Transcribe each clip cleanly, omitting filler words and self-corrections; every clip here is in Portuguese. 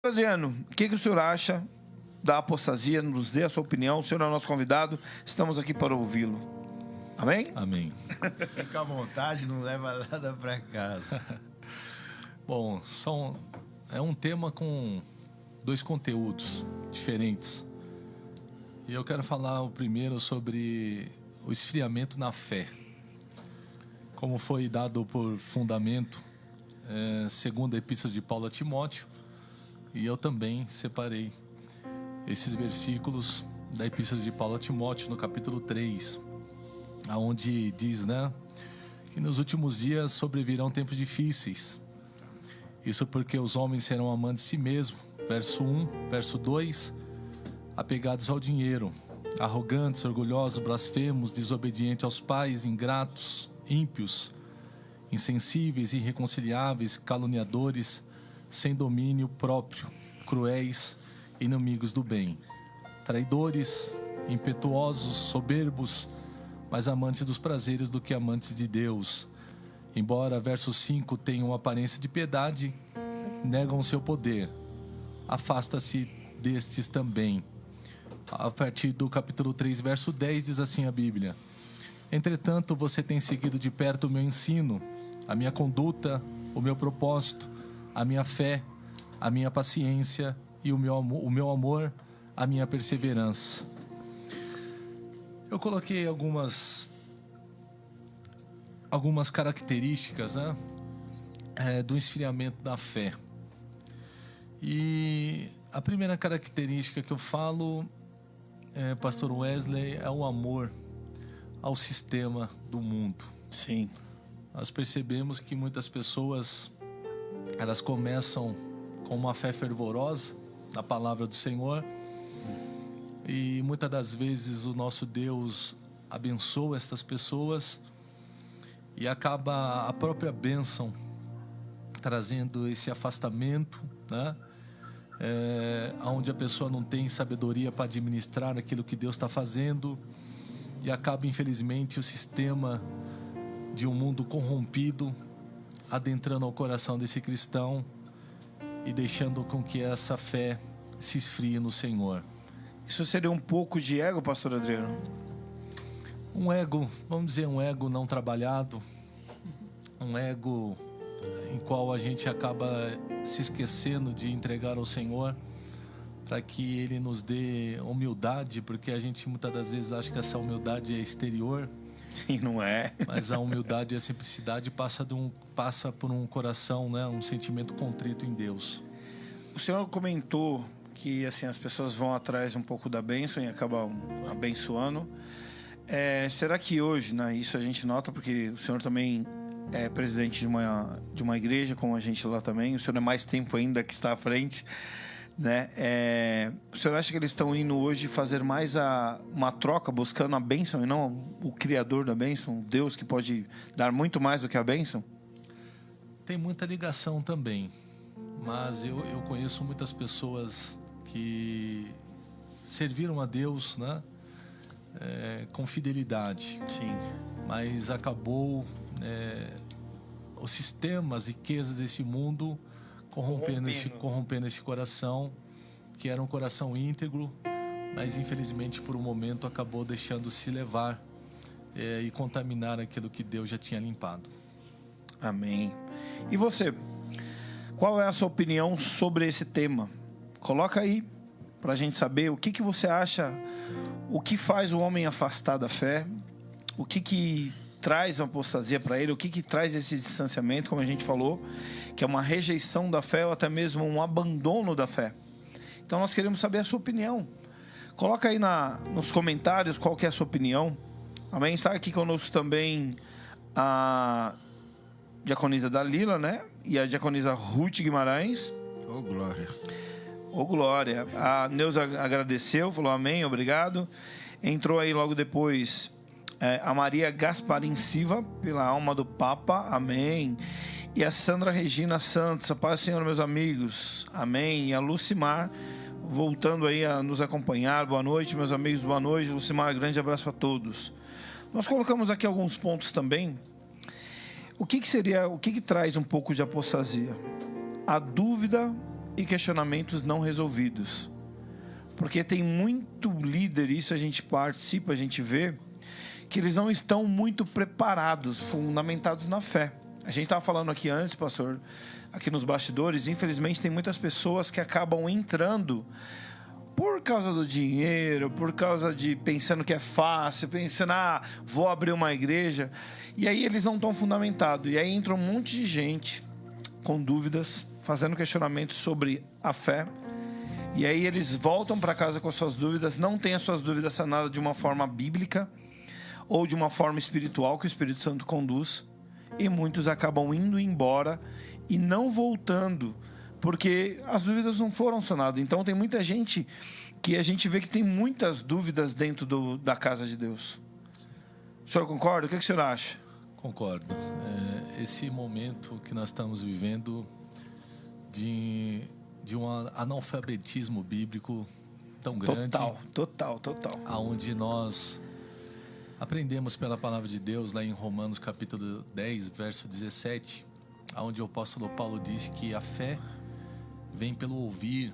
Adriano, o que o senhor acha da apostasia? Nos dê a sua opinião. O senhor é o nosso convidado, estamos aqui para ouvi-lo. Amém? Amém. Fica à vontade, não leva nada para casa. Bom, é um tema com dois conteúdos diferentes. E eu quero falar o primeiro sobre o esfriamento na fé. Como foi dado por fundamento, segundo a Epístola de Paulo a Timóteo, e eu também separei esses versículos da Epístola de Paulo a Timóteo, no capítulo 3, onde diz, que nos últimos dias sobrevirão tempos difíceis. Isso porque os homens serão amantes de si mesmos, verso 1, verso 2, apegados ao dinheiro, arrogantes, orgulhosos, blasfemos, desobedientes aos pais, ingratos, ímpios, insensíveis, irreconciliáveis, caluniadores, sem domínio próprio, cruéis, inimigos do bem, traidores, impetuosos, soberbos, mais amantes dos prazeres do que amantes de Deus. Embora, verso 5, tenham aparência de piedade, negam o seu poder. Afasta-se destes também. A partir do capítulo 3, verso 10, diz assim a Bíblia: Entretanto, você tem seguido de perto o meu ensino, a minha conduta, o meu propósito, a minha fé, a minha paciência e o meu amor, a minha perseverança. Eu coloquei algumas características do esfriamento da fé. E a primeira característica que eu falo, Pastor Wesley, é o amor ao sistema do mundo. Sim. Nós percebemos que muitas pessoas, elas começam com uma fé fervorosa na palavra do Senhor, e muitas das vezes o nosso Deus abençoa estas pessoas e acaba a própria bênção trazendo esse afastamento, onde a pessoa não tem sabedoria para administrar aquilo que Deus está fazendo, e acaba, infelizmente, o sistema de um mundo corrompido adentrando ao coração desse cristão e deixando com que essa fé se esfrie no Senhor. Isso seria um pouco de ego, pastor Adriano? Um ego, vamos dizer, um ego não trabalhado, um ego em qual a gente acaba se esquecendo de entregar ao Senhor para que Ele nos dê humildade, porque a gente muitas das vezes acha que essa humildade é exterior. E não é. Mas a humildade e a simplicidade passa por um coração, um sentimento contrito em Deus. O senhor comentou que assim, as pessoas vão atrás um pouco da bênção e acabam abençoando. Será que hoje, isso a gente nota, porque o senhor também é presidente de uma igreja, como a gente lá também, o senhor é mais tempo ainda que está à frente, o senhor acha que eles estão indo hoje fazer mais uma troca, buscando a bênção e não o Criador da bênção, Deus que pode dar muito mais do que a bênção? Tem muita ligação também, mas eu conheço muitas pessoas que serviram a Deus, com fidelidade. Sim. Mas acabou os sistemas, as riquezas desse mundo corrompendo esse coração, que era um coração íntegro, mas infelizmente por um momento acabou deixando se levar e contaminar aquilo que Deus já tinha limpado. Amém. E você? Qual é a sua opinião sobre esse tema? Coloca aí para a gente saber o que você acha, o que faz o homem afastar da fé, o que traz a apostasia para ele, o que traz esse distanciamento, como a gente falou, que é uma rejeição da fé ou até mesmo um abandono da fé. Então nós queremos saber a sua opinião. Coloca aí nos comentários qual que é a sua opinião. Amém? Está aqui conosco também a diaconisa Dalila, e a diaconisa Ruth Guimarães. Ô, glória. Ô, glória. A Neuza agradeceu, falou amém, obrigado. Entrou aí logo depois a Maria Gasparim Silva, pela alma do Papa, amém. E a Sandra Regina Santos, a paz do Senhor, meus amigos, amém. E a Lucimar, voltando aí a nos acompanhar, boa noite, meus amigos, boa noite. Lucimar, grande abraço a todos. Nós colocamos aqui alguns pontos também. O que traz um pouco de apostasia? A dúvida e questionamentos não resolvidos. Porque tem muito líder, isso a gente participa, a gente vê, que eles não estão muito preparados, fundamentados na fé. A gente estava falando aqui antes, pastor, aqui nos bastidores, infelizmente tem muitas pessoas que acabam entrando por causa do dinheiro, por causa de pensando que é fácil, pensando, vou abrir uma igreja. E aí eles não estão fundamentados. E aí entra um monte de gente com dúvidas, fazendo questionamentos sobre a fé. E aí eles voltam para casa com as suas dúvidas, não têm as suas dúvidas sanadas de uma forma bíblica ou de uma forma espiritual que o Espírito Santo conduz. E muitos acabam indo embora e não voltando, porque as dúvidas não foram sanadas. Então tem muita gente que a gente vê que tem muitas dúvidas dentro da casa de Deus. O senhor concorda? O que o senhor acha? Concordo. Esse momento que nós estamos vivendo de um analfabetismo bíblico tão grande. Total. Aonde nós aprendemos pela palavra de Deus lá em Romanos capítulo 10, verso 17, onde o apóstolo Paulo diz que a fé vem pelo ouvir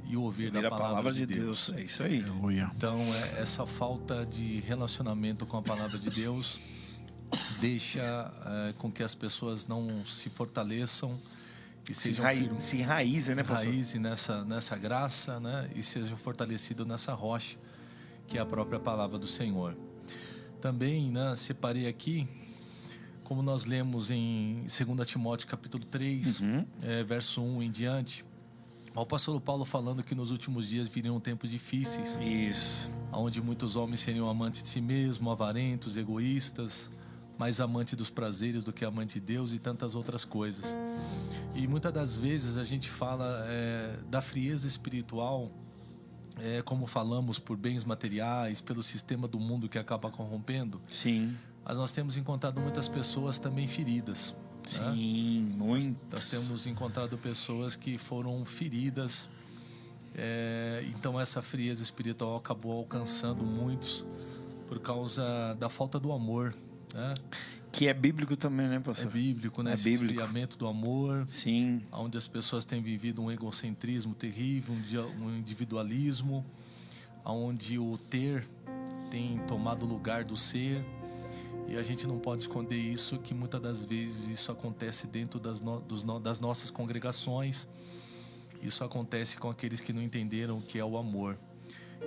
e ouvir da palavra de Deus. É isso aí. Então, essa falta de relacionamento com a palavra de Deus deixa com que as pessoas não se fortaleçam e sejam se enraizem, né, pastor? Enraizem nessa graça, né, e sejam fortalecidos nessa rocha que é a própria palavra do Senhor. Também, né, separei aqui, como nós lemos em 2 Timóteo capítulo 3, verso 1 em diante, o apóstolo Paulo falando que nos últimos dias viriam tempos difíceis. Isso. Onde muitos homens seriam amantes de si mesmos, avarentos, egoístas, mais amantes dos prazeres do que amantes de Deus e tantas outras coisas. E muitas das vezes a gente fala da frieza espiritual, como falamos, por bens materiais, pelo sistema do mundo que acaba corrompendo. Sim. Mas nós temos encontrado muitas pessoas também feridas. Sim, né? muitas. Nós temos encontrado pessoas que foram feridas. Então essa frieza espiritual acabou alcançando muitos por causa da falta do amor. Né? Que é bíblico também, né, pastor? É bíblico, né? Esse esfriamento do amor. Sim. Onde as pessoas têm vivido um egocentrismo terrível, um individualismo, onde o ter tem tomado o lugar do ser. E a gente não pode esconder isso, que muitas das vezes isso acontece dentro das nossas congregações. Isso acontece com aqueles que não entenderam o que é o amor.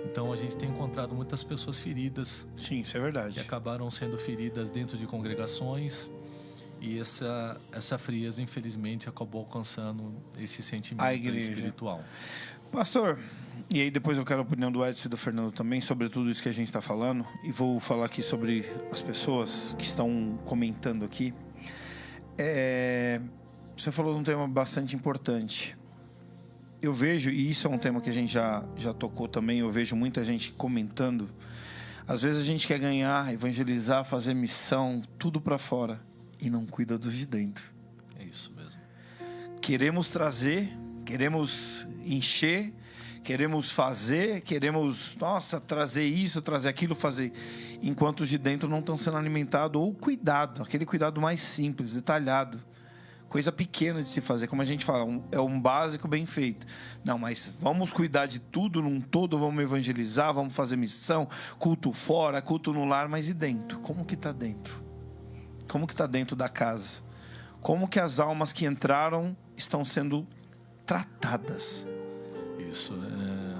Então a gente tem encontrado muitas pessoas feridas. Sim, isso é verdade. Que acabaram sendo feridas dentro de congregações. E essa frieza, infelizmente, acabou alcançando esse sentimento espiritual. Pastor, e aí depois eu quero a opinião do Edson e do Fernando também sobre tudo isso que a gente está falando. E vou falar aqui sobre as pessoas que estão comentando aqui. Você falou de um tema bastante importante. Eu vejo, e isso é um tema que a gente já tocou também, eu vejo muita gente comentando. Às vezes a gente quer ganhar, evangelizar, fazer missão, tudo para fora, e não cuida dos de dentro. É isso mesmo. Queremos trazer, queremos encher, queremos fazer, queremos, trazer isso, trazer aquilo, fazer. Enquanto os de dentro não estão sendo alimentados ou cuidado, aquele cuidado mais simples, detalhado. Coisa pequena de se fazer, como a gente fala, é um básico bem feito. Não, mas vamos cuidar de tudo num todo, vamos evangelizar, vamos fazer missão, culto fora, culto no lar, mas e dentro? Como que está dentro? Como que está dentro da casa? Como que as almas que entraram estão sendo tratadas? Isso.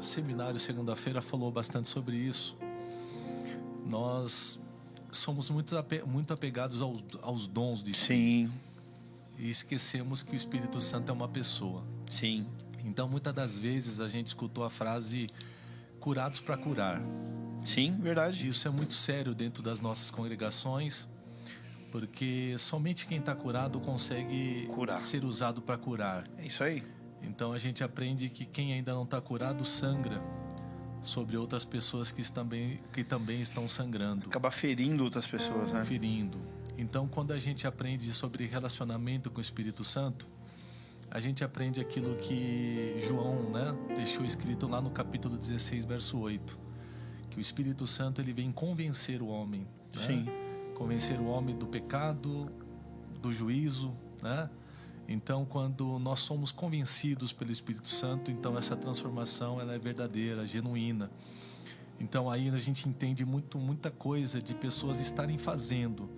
Seminário segunda-feira falou bastante sobre isso. Nós somos muito apegados aos dons de Espírito. Sim. E esquecemos que o Espírito Santo é uma pessoa. Sim. Então, muitas das vezes, a gente escutou a frase curados para curar. Sim, verdade. Isso é muito sério dentro das nossas congregações, porque somente quem está curado consegue ser usado para curar. É isso aí. Então, a gente aprende que quem ainda não está curado sangra sobre outras pessoas que também estão sangrando. Acaba ferindo outras pessoas, né? Ferindo. Então, quando a gente aprende sobre relacionamento com o Espírito Santo, a gente aprende aquilo que João, né, deixou escrito lá no capítulo 16, verso 8. Que o Espírito Santo ele vem convencer o homem. Né? Sim. Convencer o homem do pecado, do juízo, né? Então, quando nós somos convencidos pelo Espírito Santo, então essa transformação ela é verdadeira, genuína. Então aí a gente entende muita coisa de pessoas estarem fazendo,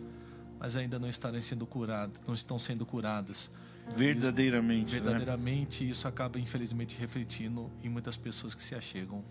mas ainda não estarem sendo curadas, não estão sendo curadas. Verdadeiramente, Verdadeiramente, isso acaba infelizmente refletindo em muitas pessoas que se achegam.